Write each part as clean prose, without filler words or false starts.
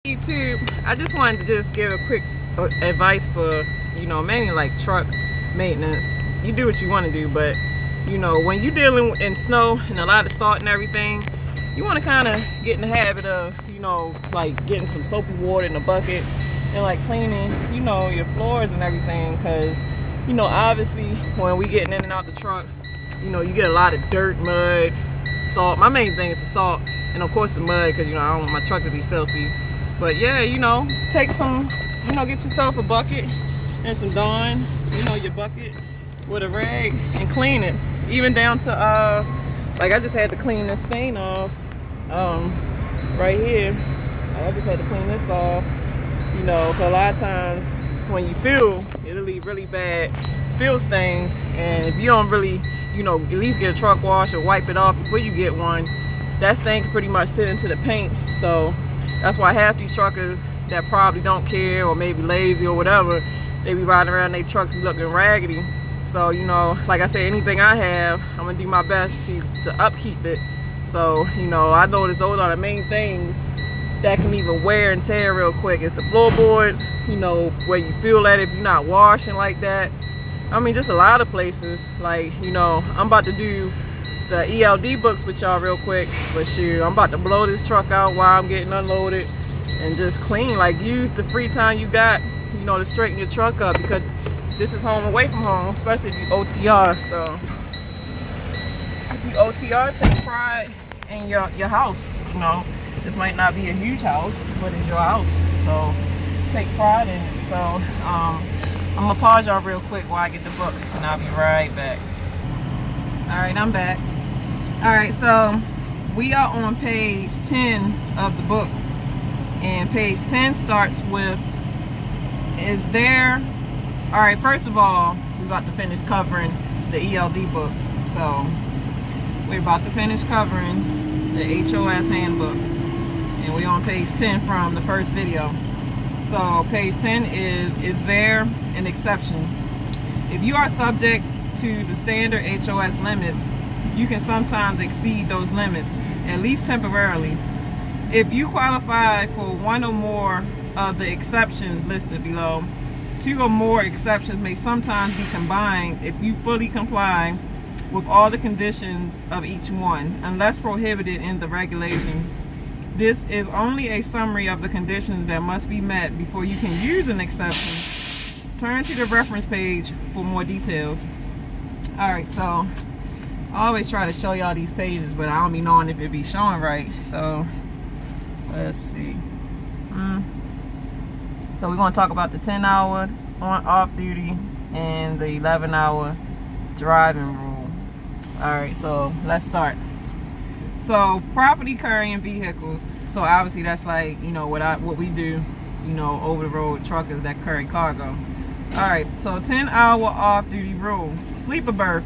YouTube, I just wanted to just give a quick advice for, mainly like truck maintenance. You do what you want to do, but when you're dealing in snow and a lot of salt and everything, you want to kind of get in the habit of, like getting some soapy water in a bucket and like cleaning, your floors and everything, because obviously when we getting in and out the truck, you get a lot of dirt, mud, salt. My main thing is the salt and of course the mud, because I don't want my truck to be filthy. But yeah, take some, get yourself a bucket and some Dawn, your bucket with a rag and clean it. Even down to, like I just had to clean this stain off, right here. I just had to clean this off, because a lot of times when you fuel, it'll leave really bad fuel stains. And if you don't really, at least get a truck wash or wipe it off before you get one, that stain can pretty much sit into the paint. So that's why half these truckers that probably don't care or maybe lazy or whatever, they be riding around their trucks looking raggedy. So, like I said, anything I have, I'm gonna do my best to upkeep it. So, I notice those are the main things that can even wear and tear real quick. It's the floorboards, where you feel that if you're not washing like that. I mean, just a lot of places. Like, I'm about to do the ELD books with y'all real quick, but shoot, I'm about to blow this truck out while I'm getting unloaded and just clean. Like, use the free time you got, to straighten your truck up, because this is home away from home, especially if you OTR. So if you OTR, take pride in your house. This might not be a huge house, but it's your house, so take pride in it. So I'm gonna pause y'all real quick while I get the book, and I'll be right back. All right, I'm back. All right, so we are on page 10 of the book, and page 10 starts with, is there, all right, first of all, we're about to finish covering the ELD book. So we're about to finish covering the HOS handbook, and we're on page 10 from the first video. So page 10 is there an exception? If you are subject to the standard HOS limits, you can sometimes exceed those limits, at least temporarily. If you qualify for one or more of the exceptions listed below, two or more exceptions may sometimes be combined if you fully comply with all the conditions of each one, unless prohibited in the regulation. This is only a summary of the conditions that must be met before you can use an exception. Turn to the reference page for more details. All right, so I always try to show y'all these pages, but I don't be knowing if it be showing right. So let's see. So we're going to talk about the 10-hour on off duty and the 11-hour driving rule. All right, so let's start. So property carrying vehicles. So obviously that's like, what we do, over the road truckers that carry cargo. All right, so 10-hour off duty rule. Sleeper berth.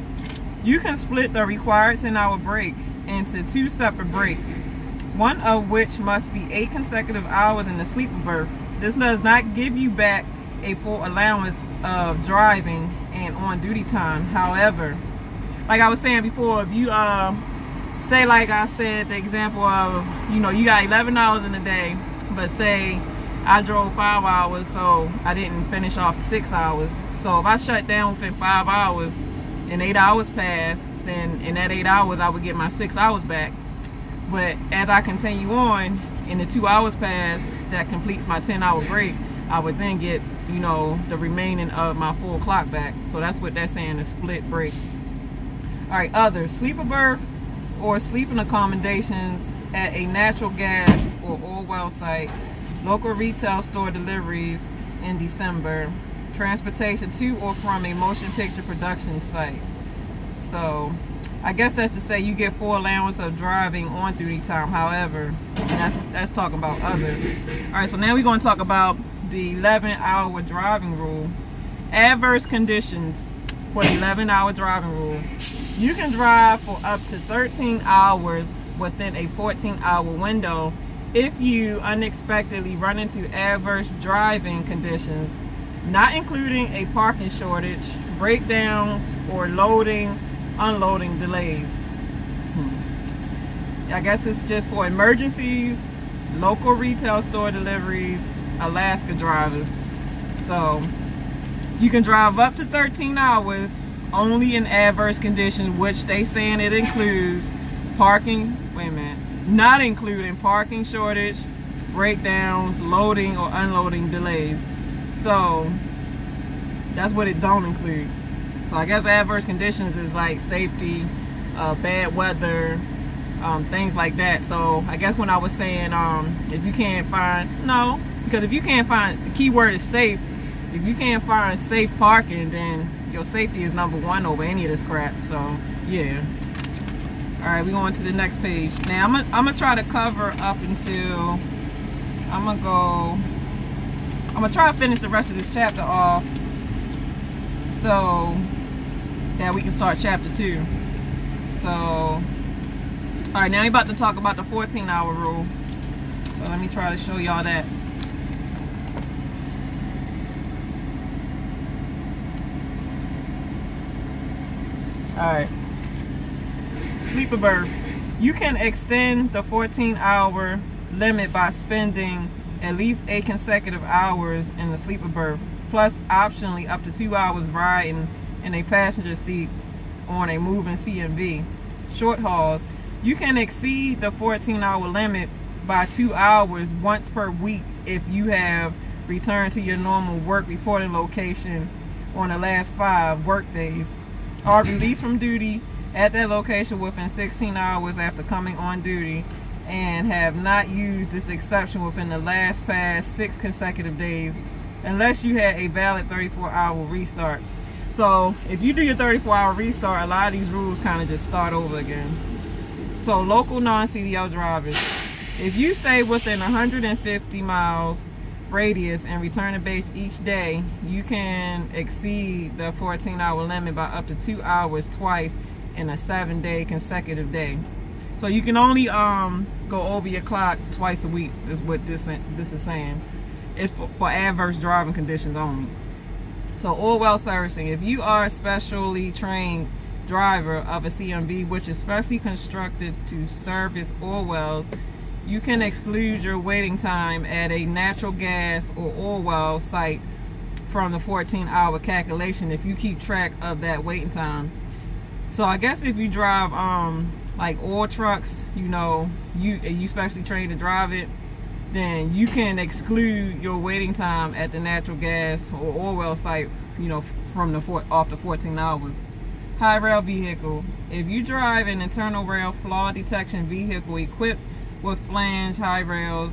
You can split the required 10-hour break into two separate breaks, one of which must be 8 consecutive hours in the sleeper berth. This does not give you back a full allowance of driving and on-duty time. However, like I was saying before, if you say, like I said, the example of, you got 11 hours in a day, but say I drove 5 hours, so I didn't finish off the 6 hours. So if I shut down within 5 hours and 8 hours passed, then in that 8 hours I would get my 6 hours back. But as I continue on and the 2 hours pass, that completes my 10-hour break, I would then get, the remaining of my full clock back. So that's what that's saying, a split break. All right, other sleeper berth or sleeping accommodations at a natural gas or oil well site, local retail store deliveries in December, transportation to or from a motion picture production site. So I guess that's to say you get full allowance of driving on duty time. However, that's talking about others. All right, so now we're going to talk about the 11-hour driving rule. Adverse conditions for the 11-hour driving rule. You can drive for up to 13 hours within a 14-hour window if you unexpectedly run into adverse driving conditions, not including a parking shortage, breakdowns, or loading, unloading delays. I guess it's just for emergencies local retail store deliveries, Alaska drivers. So you can drive up to 13 hours only in adverse conditions, which they saying it includes parking, not including parking shortage, breakdowns, loading or unloading delays. So that's what it don't include. So I guess adverse conditions is like safety, bad weather, things like that. So I guess when I was saying if you can't find, no, because if you can't find, the key word is safe. If you can't find safe parking, then your safety is #1 over any of this crap. So yeah. All right, we going to the next page. Now I'm gonna try to cover up until I'm gonna try to finish the rest of this chapter off so that we can start chapter 2. So all right, now we're about to talk about the 14-hour rule. So let me try to show y'all that. Alright, sleeper berth. You can extend the 14-hour limit by spending at least 8 consecutive hours in the sleeper berth, plus optionally up to 2 hours riding in a passenger seat on a moving CMV. Short hauls. You can exceed the 14-hour limit by 2 hours once per week if you have returned to your normal work reporting location on the last 5 work days, are released from duty at that location within 16 hours after coming on duty, and have not used this exception within the past 6 consecutive days, unless you had a valid 34-hour restart. So if you do your 34-hour restart, a lot of these rules kind of just start over again. So local non-CDL drivers. If you stay within 150 miles radius and return to base each day, you can exceed the 14-hour limit by up to 2 hours twice in a 7-day consecutive day. So you can only go over your clock twice a week, is what this is saying. It's for adverse driving conditions only. So oil well servicing. If you are a specially trained driver of a CMV which is specially constructed to service oil wells, you can exclude your waiting time at a natural gas or oil well site from the 14-hour calculation if you keep track of that waiting time. So I guess if you drive like oil trucks, you know, you specially trained to drive it, then you can exclude your waiting time at the natural gas or oil well site, you know, from off the 14 hours. High rail vehicle. If you drive an internal rail flaw detection vehicle equipped with flange high rails,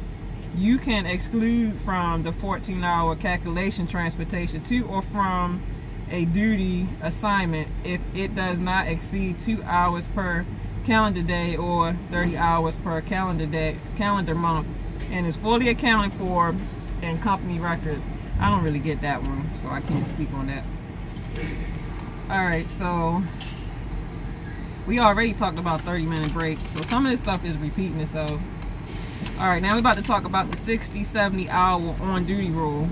you can exclude from the 14-hour calculation transportation to or from a duty assignment if it does not exceed 2 hours per calendar day or 30 hours per calendar month, and is fully accounted for in company records. I don't really get that one, so I can't speak on that. Alright, so we already talked about 30-minute break, so some of this stuff is repeating itself. Alright, now we're about to talk about the 60-70 hour on-duty rule.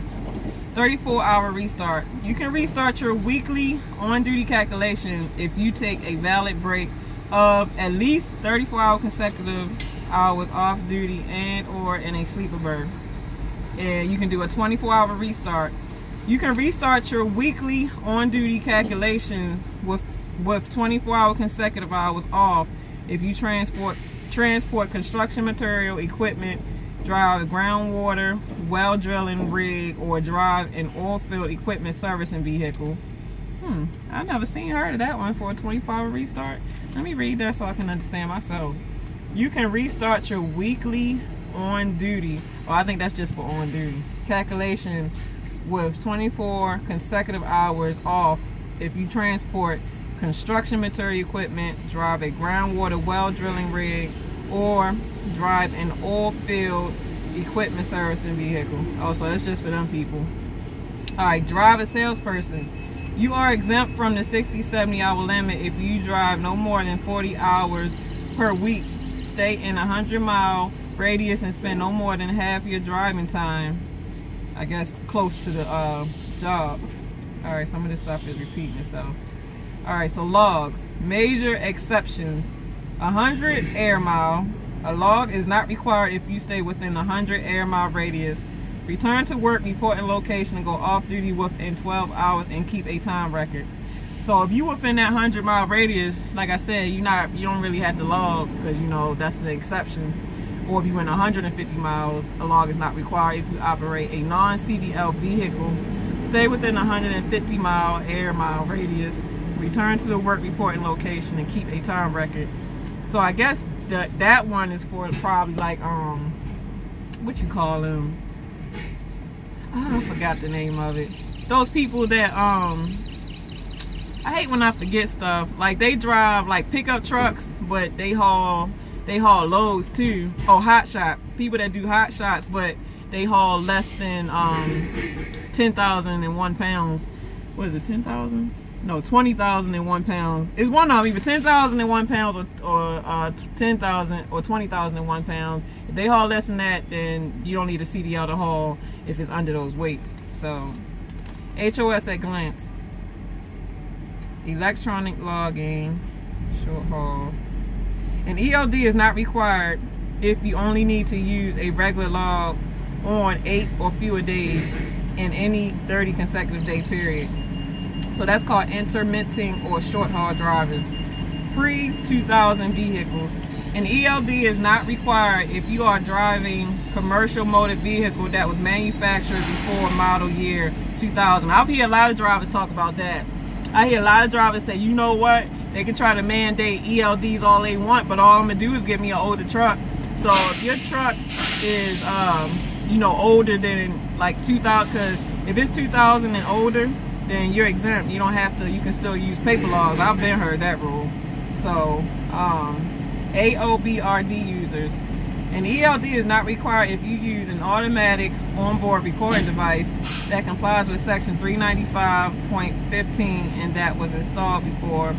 34-hour restart. You can restart your weekly on-duty calculation if you take a valid break of at least 34 consecutive hours off duty and or in a sleeper berth. And you can do a 24-hour restart. You can restart your weekly on-duty calculations with 24-hour consecutive hours off if you transport construction material, equipment, drive a groundwater, well drilling rig, or drive an oil field equipment servicing vehicle. I've never heard of that one for a 24-hour restart. Let me read that so I can understand myself. You can restart your weekly on duty, or I think that's just for on duty, calculation with 24 consecutive hours off if you transport construction material equipment, drive a groundwater well drilling rig, or drive an oil field equipment servicing vehicle. Oh, so it's just for them people. Alright, drive a salesperson. You are exempt from the 60-70 hour limit if you drive no more than 40 hours per week, stay in a 100-mile radius, and spend no more than half your driving time, I guess, close to the job. Alright, some of this stuff is repeating itself. Alright, so logs. Major exceptions. 100 air mile, A log is not required if you stay within a 100 air mile radius. Return to work, report in location, and go off duty within 12 hours and keep a time record. So if you within that 100 mile radius, like I said, you don't really have to log, because you know that's the exception. Or if you went 150 miles, a log is not required if you operate a non-CDL vehicle. Stay within a 150 mile air mile radius. Return to the work, report in location, and keep a time record. So I guess that one is for probably like what you call them? I forgot the name of it. Those people that I hate when I forget stuff. Like they drive like pickup trucks, but they haul loads too. Oh, hot shot. People that do hot shots, but they haul less than 10,001 pounds. What is it? 10,000? No, 20,001 pounds. It's one of them, either 10,001 pounds or 10,000 or 20,001 pounds. If they haul less than that, then you don't need a CDL to haul if it's under those weights. So, HOS at glance. Electronic logging, short haul. An ELD is not required if you only need to use a regular log on 8 or fewer days in any 30 consecutive day period. So that's called intermittent or short haul drivers. Pre-2000 vehicles. An ELD is not required if you are driving commercial motor vehicle that was manufactured before model year 2000. I hear a lot of drivers talk about that. I hear a lot of drivers say, you know what, they can try to mandate ELDs all they want, but all I'm gonna do is get me an older truck. So if your truck is you know, older than like 2000, because if it's 2000 and older, then you're exempt. You don't have to, you can still use paper logs. I've been heard that rule. So AOBRD users. An ELD is not required if you use an automatic onboard recording device that complies with section 395.15 and that was installed before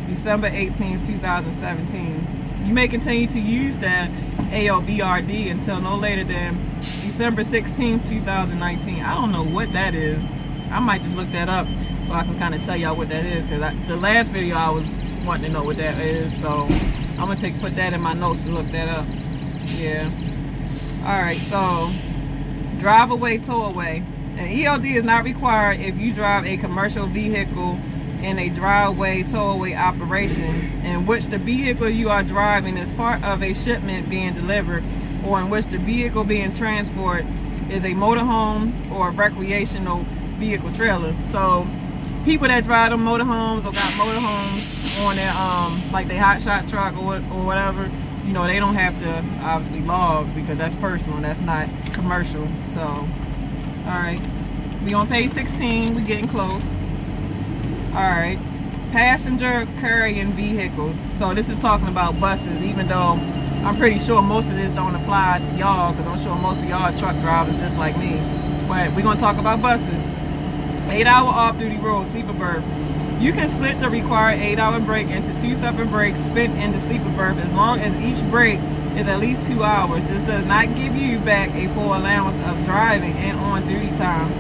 December 18, 2017. You may continue to use that AOBRD until no later than December 16, 2019. I don't know what that is. I might just look that up so I can kind of tell y'all what that is, because the last video I was wanting to know what that is, so I'm gonna put that in my notes to look that up. Yeah. Alright, so drive away, tow away. An ELD is not required if you drive a commercial vehicle in a drive-away, tow-away operation in which the vehicle you are driving is part of a shipment being delivered, or in which the vehicle being transported is a motorhome or a recreational vehicle trailer. So people that drive them motorhomes or got motorhomes on their like their hot shot truck or whatever, you know, they don't have to obviously log because that's personal, that's not commercial. So alright, we on page 16, we getting close. Alright, passenger carrying vehicles. So this is talking about buses, even though I'm pretty sure most of this don't apply to y'all, because I'm sure most of y'all are truck drivers just like me. But we're going to talk about buses. 8-hour off-duty road, sleeper berth. You can split the required 8-hour break into 2 separate breaks spent in the sleeper berth as long as each break is at least 2 hours. This does not give you back a full allowance of driving and on-duty time.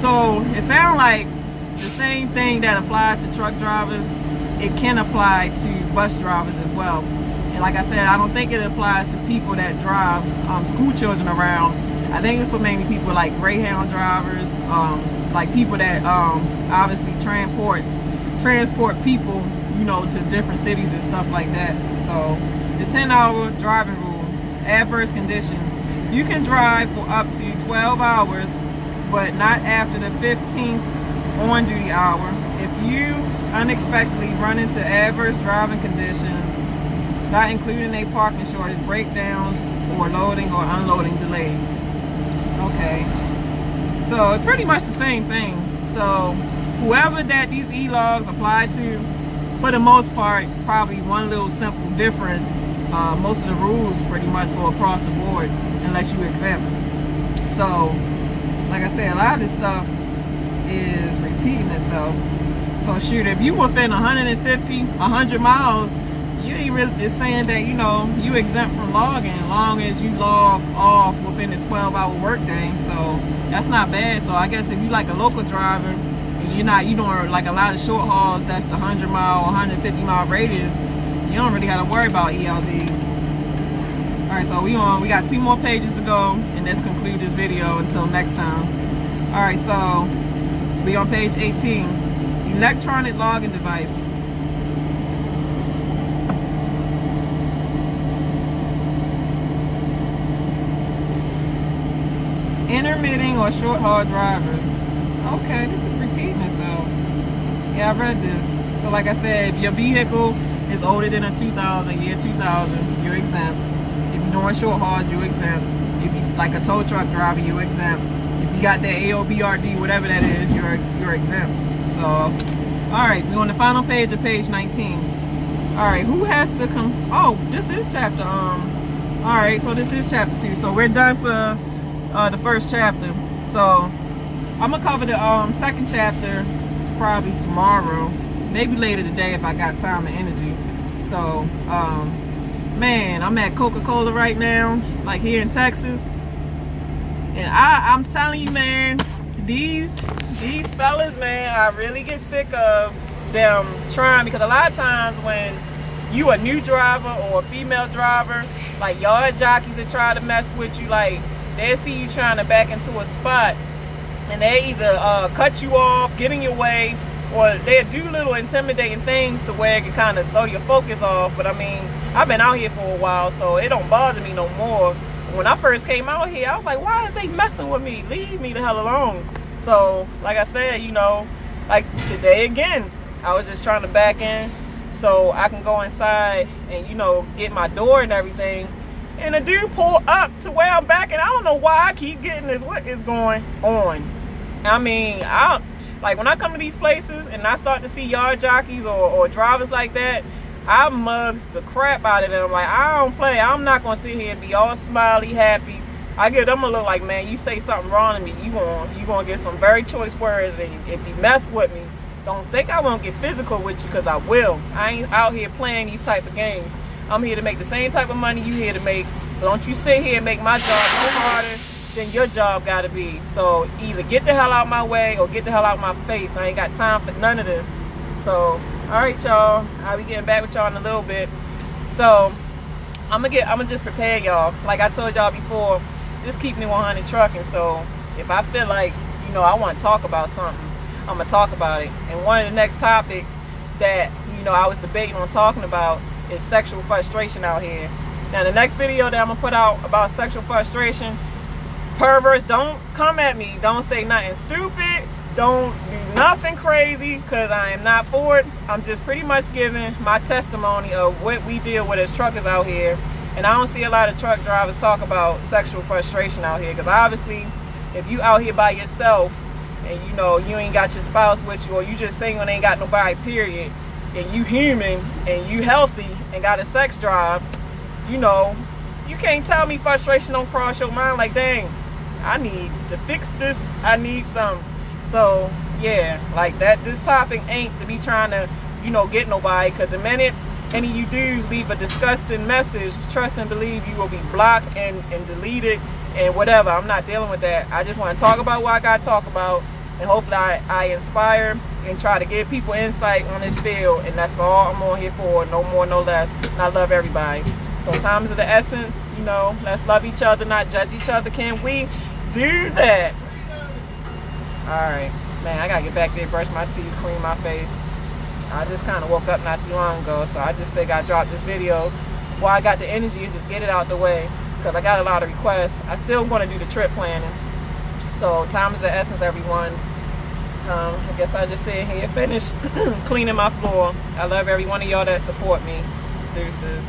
So it sounds like the same thing that applies to truck drivers, it can apply to bus drivers as well. And like I said, I don't think it applies to people that drive school children around. I think it's for mainly people like Greyhound drivers, like people that obviously transport people, you know, to different cities and stuff like that. So the 10-hour driving rule, adverse conditions. You can drive for up to 12 hours, but not after the 15th on-duty hour if you unexpectedly run into adverse driving conditions, not including a parking shortage, breakdowns, or loading or unloading delays. Okay, so it's pretty much the same thing. So whoever that these e-logs apply to, for the most part, probably one little simple difference. Most of the rules pretty much go across the board unless you exempt. So like I said, a lot of this stuff is repeating itself. So shoot, if you within 150, 100 miles, you ain't really, it's saying that, you know, you exempt from logging as long as you log off within the 12-hour workday. So that's not bad. So I guess if you like a local driver and you doing like a lot of short hauls, that's the 100-mile or 150-mile radius, you don't really got to worry about ELDs. Alright, so we got 2 more pages to go, and let's conclude this video until next time. Alright, so we on page 18. Electronic logging device. Intermittent or short haul drivers. Okay, this is repeating itself. Yeah, I read this. So like I said, if your vehicle is older than a 2000, year 2000, you're exempt. If you're doing short hauls, you're exempt. If you like a tow truck driver, you're exempt. If you got that AOBRD, whatever that is, you're exempt. So, all right, we're on the final page of page 19. All right, who has to come? Oh, this is chapter. All right, so this is chapter 2. So we're done for the first chapter. So I'm gonna cover the second chapter probably tomorrow, maybe later today if I got time and energy. So, man, I'm at Coca-Cola right now, like here in Texas, and I'm telling you, man, these fellas, man, I really get sick of them trying, because a lot of times when you a new driver or a female driver, like yard jockeys that try to mess with you, like they see you trying to back into a spot, and they either cut you off, get in your way, or they do little intimidating things to where it can kind of throw your focus off. But I mean, I've been out here for a while, so it don't bother me no more. When I first came out here, I was like, why is they messing with me? Leave me the hell alone. So, like I said, you know, like today again, I was just trying to back in so I can go inside and, you know, get my door and everything. And the dude pulled up to where I'm backing. I don't know why I keep getting this. What is going on? I mean, like when I come to these places and I start to see yard jockeys or drivers like that, I mugs the crap out of them. Like, I don't play. I'm not gonna sit here and be all smiley, happy. I give them a look like, man, you say something wrong to me, you gonna get some very choice words. And if you mess with me, don't think I won't get physical with you, because I will. I ain't out here playing these type of games. I'm here to make the same type of money you here to make. So don't you sit here and make my job no harder than your job gotta be. So either get the hell out my way or get the hell out my face. I ain't got time for none of this. So, all right, y'all. I'll be getting back with y'all in a little bit. So I'm gonna just prepare y'all. Like I told y'all before, just keep me 100 trucking. So if I feel like, you know, I want to talk about something, I'm gonna talk about it. And one of the next topics that, you know, I was debating on talking about is sexual frustration out here. Now the next video that I'm gonna put out about sexual frustration, perverts, don't come at me. Don't say nothing stupid. Don't do nothing crazy, because I am not for it. I'm just pretty much giving my testimony of what we deal with as truckers out here. And I don't see a lot of truck drivers talk about sexual frustration out here, because obviously if you out here by yourself and you know you ain't got your spouse with you, or you just single and ain't got nobody, period, and you human and you healthy and got a sex drive, you know, you can't tell me frustration don't cross your mind. Like, dang, I need to fix this, I need some. So yeah, like that, this topic ain't to be trying to, you know, get nobody, because the minute any of you dudes leave a disgusting message, trust and believe you will be blocked and deleted and whatever. I'm not dealing with that. I just want to talk about what I got to talk about, and hopefully I inspire and try to give people insight on this field, and that's all I'm on here for, no more, no less. And I love everybody. So time is of the essence, you know, let's love each other, not judge each other. Can we do that? Alright, man, I gotta get back there, brush my teeth, clean my face. I just kind of woke up not too long ago, so I just think I dropped this video while I got the energy and just get it out the way, because I got a lot of requests. I still want to do the trip planning. So time is the essence, everyone. I guess I just sit here, finish cleaning my floor. I love every one of y'all that support me. Deuces.